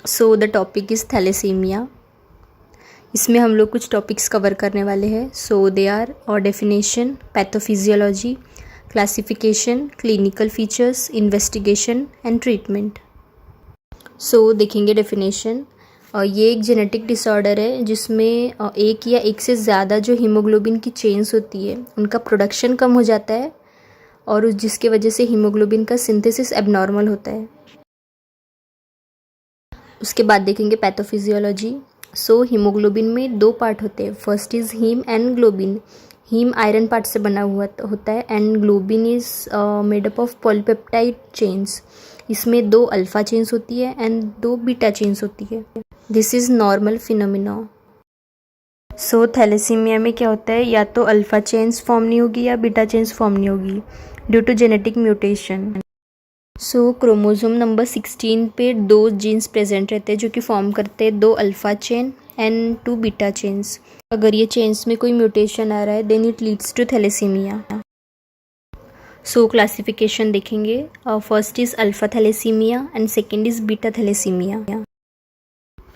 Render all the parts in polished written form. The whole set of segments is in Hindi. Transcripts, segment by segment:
So the topic is thalassaemia. इसमें हम लोग कुछ टॉपिक्स कवर करने वाले हैं। सो दे आर और definition, pathophysiology, classification, clinical features, investigation and treatment. So देखेंगे डेफिनेशन। ये एक जेनेटिक डिसऑर्डर है जिसमें एक या एक से ज़्यादा जो हीमोग्लोबिन की चेन्स होती है उनका प्रोडक्शन कम हो जाता है और जिसके वजह से हीमोग्लोबिन का सिंथेसिस एबनॉर्मल होता है। उसके बाद देखेंगे पैथोफिजियोलॉजी। सो हीमोग्लोबिन में दो पार्ट होते हैं, first is heme and globin. Heme iron part से बना हुआ होता है and globin is made up of polypeptide chains. इसमें दो अल्फ़ा चेन्स होती है एंड दो बीटा चेन्स होती है। This is normal phenomena. So thalassaemia में क्या होता है, या तो अल्फ़ा चेन्स फॉर्म नहीं होगी या बीटा चेन्स फॉर्म नहीं होगी due to genetic mutation. So chromosome number 16 पे दो जीन्स प्रेजेंट रहते हैं जो कि फॉर्म करते हैं दो alpha chain and two beta chains. अगर ये चेन्स में कोई म्यूटेशन आ रहा है then it leads to thalassaemia. So classification देखेंगे। First is alpha thalassaemia and second is beta thalassaemia.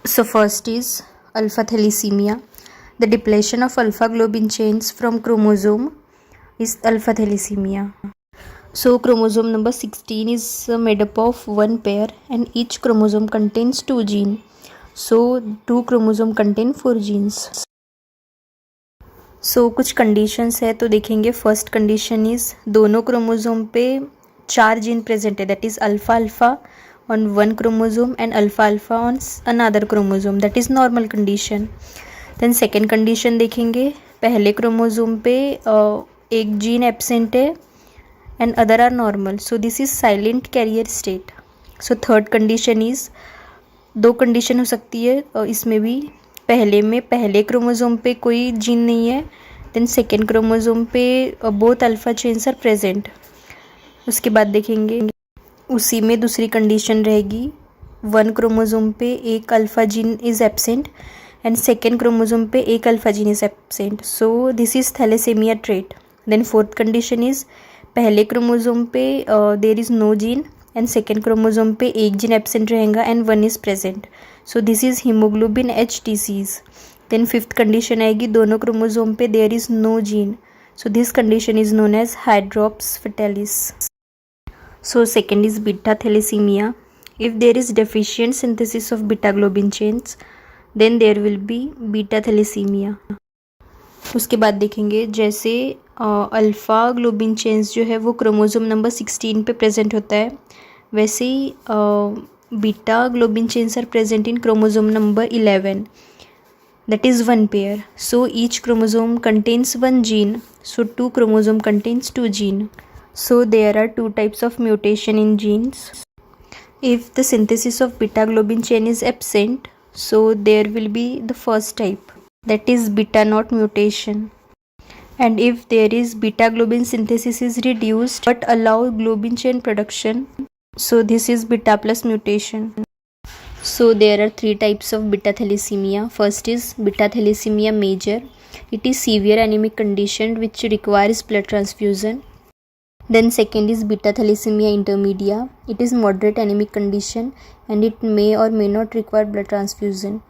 So first is alpha thalassaemia. The depletion of alpha globin chains from chromosome is alpha thalassaemia. So chromosome number 16 is made up of one pair and each chromosome contains two genes. So two chromosome contain four genes. So कुछ conditions है तो देखेंगे. फर्स्ट कंडीशन इज़ दोनों क्रोमोसोम पे चार जीन प्रेजेंट है, that is alpha alpha on one chromosome and alpha alpha on another chromosome, that is normal condition. Then second condition देखेंगे. पहले क्रोमोसोम पे एक जीन एब्सेंट है and other are normal, so this is silent carrier state. So third condition is, दो कंडीशन हो सकती है इसमें भी. पहले में पहले क्रोमोसोम पे कोई जीन नहीं है, देन सेकेंड क्रोमोसोम पे both alpha chains are present. उसके बाद देखेंगे उसी में दूसरी कंडीशन रहेगी, वन क्रोमोसोम पे एक alpha gene is absent and second chromosome पे एक alpha gene is absent, so this is thalassaemia trait. Then fourth condition is पहले क्रोमोसोम पे there is no gene and second chromosome पे एक जीन एब्सेंट रहेगा and one is present, so this is haemoglobin H disease. Then fifth condition आएगी, दोनों क्रोमोसोम पे there is no gene, so this condition is known as hydrops fetalis. So second is beta thalassemia. If there is deficient synthesis of beta globin chains then there will be beta thalassemia. उसके बाद देखेंगे जैसे अल्फ़ा ग्लोबिन चेन्स जो है वो क्रोमोसोम नंबर 16 पे प्रेजेंट होता है, वैसे ही beta globin chains are present in chromosome number 11, that is one pair. So each chromosome contains one gene, so two chromosome contains two gene. So there are two types of mutation in genes. If the synthesis of beta globin chain is absent, so there will be the first type, that is beta not mutation. And if there is beta globin synthesis is reduced but allow globin chain production, so this is beta plus mutation. So there are three types of beta thalassemia. First is beta thalassemia major. It is severe anemic condition which requires blood transfusion. Then second is beta thalassemia intermedia. It is moderate anemic condition and it may or may not require blood transfusion.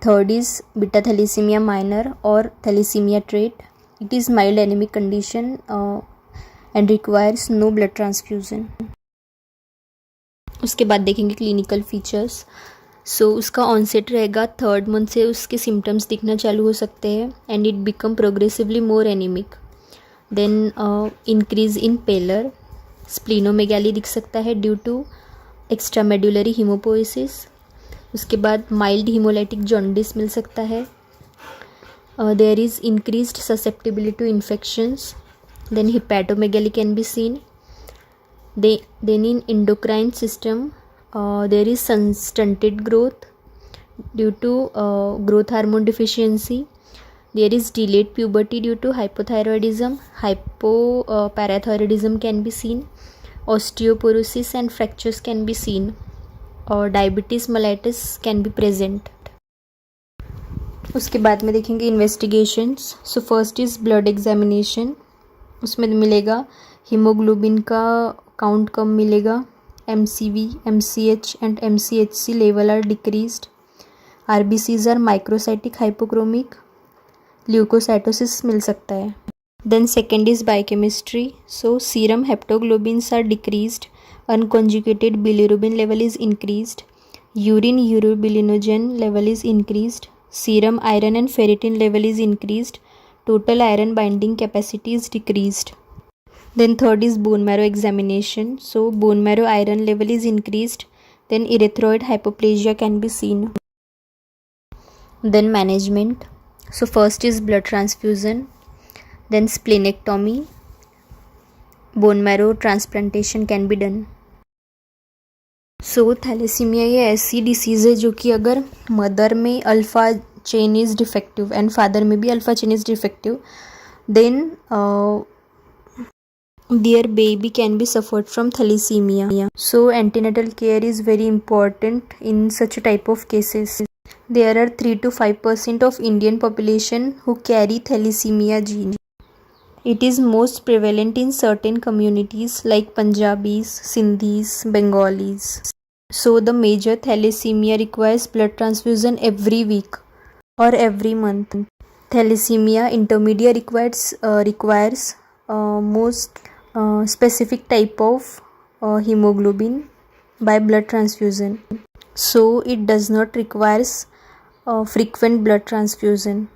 Third is beta thalassemia minor or thalassemia trait. It is mild anemic condition and requires no blood transfusion. उसके बाद देखेंगे क्लिनिकल फीचर्स. सो उसका ऑनसेट रहेगा थर्ड मंथ से उसके सिम्टम्स दिखना चालू हो सकते हैं and it become progressively more anaemic. Then increase in pallor, splenomegaly दिख सकता है ड्यू टू एक्स्ट्रामेडुलरी हीमोपोएसिस. उसके बाद माइल्ड हीमोलाइटिक जॉन्डिस मिल सकता है. There is increased susceptibility to infections. Then hepatomegaly can be seen. Then in endocrine system there is stunted growth due to growth hormone deficiency. There is delayed puberty due to hypothyroidism. Hypoparathyroidism can be seen. Osteoporosis and fractures can be seen. Or diabetes mellitus can be present. उसके बाद में देखेंगे investigations. So first is blood examination. उसमें मिलेगा हीमोग्लोबिन का काउंट कम मिलेगा MCV, MCH and MCHC level are decreased. RBCs are microcytic hypochromic. Leukocytosis मिल सकता है. Then second is biochemistry. So serum haptoglobins are decreased. Unconjugated bilirubin level is increased. Urine urobilinogen level is increased. Serum iron and ferritin level is increased. Total iron binding capacity is decreased. Then third is bone marrow examination. So bone marrow iron level is increased. Then erythroid hypoplasia can be seen. Then management. So first is blood transfusion. Then splenectomy. Bone marrow transplantation can be done. So thalassemia ये ऐसी डिसीज़ है जो कि अगर मदर में alpha chain is defective and father में भी alpha chain is defective, then their baby can be suffered from thalassemia. So antenatal care is very important in such a type of cases. There are 3 to 5% of Indian population who carry thalassemia gene. It is most prevalent in certain communities like Punjabis, Sindhis, Bengalis. So the major thalassemia requires blood transfusion every week or every month. Thalassemia intermedia requires most specific type of hemoglobin by blood transfusion. So it does not requires frequent blood transfusion.